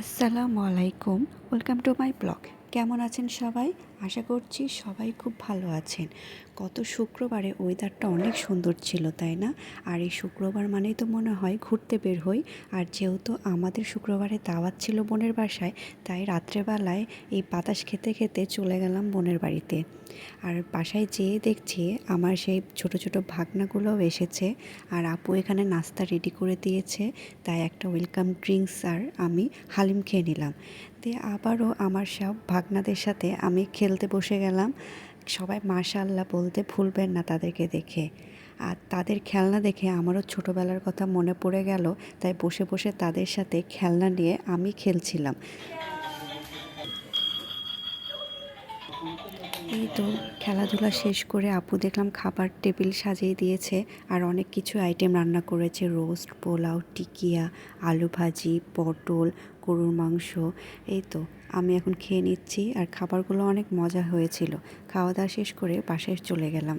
আসসালামু আলাইকুম, welcome to my blog. কেমন আছেন সবাই? আশা করছি সবাই খুব ভালো আছেন। গত শুক্রবারে ওয়েদারটা অনেক সুন্দর ছিল, তাই না? আর এই শুক্রবার মানেই তো মনে হয় ঘুরতে বের হই। আর যেহেতু আমাদের শুক্রবারে দাওয়াত ছিল বোনের বাসায়, তাই রাত্রেবেলায় এই বাতাস খেতে খেতে চলে গেলাম বোনের বাড়িতে। আর বাসায় যেয়ে দেখছি আমার সেই ছোট ছোট ভাগনাগুলোও এসেছে। আর আপু এখানে নাস্তা রেডি করে দিয়েছে, তাই একটা ওয়েলকাম ড্রিঙ্কস আর আমি হালিম খেয়ে নিলাম। দিয়ে আবারও আমার সব ভাগনাদের সাথে আমি খেলতে বসে গেলাম। সবাই মাশাআল্লাহ বলতে ভুলবেন না তাদেরকে দেখে। আর তাদের খেলনা দেখে আমারও ছোটোবেলার কথা মনে পড়ে গেল, তাই বসে বসে তাদের সাথে খেলনা নিয়ে আমি খেলছিলাম। এই তো খেলাধুলা শেষ করে আপু দেখলাম খাবার টেবিল সাজিয়ে দিয়েছে। আর অনেক কিছু আইটেম রান্না করেছে, রোস্ট, পোলাও, টিকিয়া, আলু ভাজি, পটল, গরুর মাংস। এই তো আমি এখন খেয়ে নিচ্ছি, আর খাবারগুলো অনেক মজা হয়েছিল। খাওয়া দাওয়া শেষ করে বাসায় চলে গেলাম।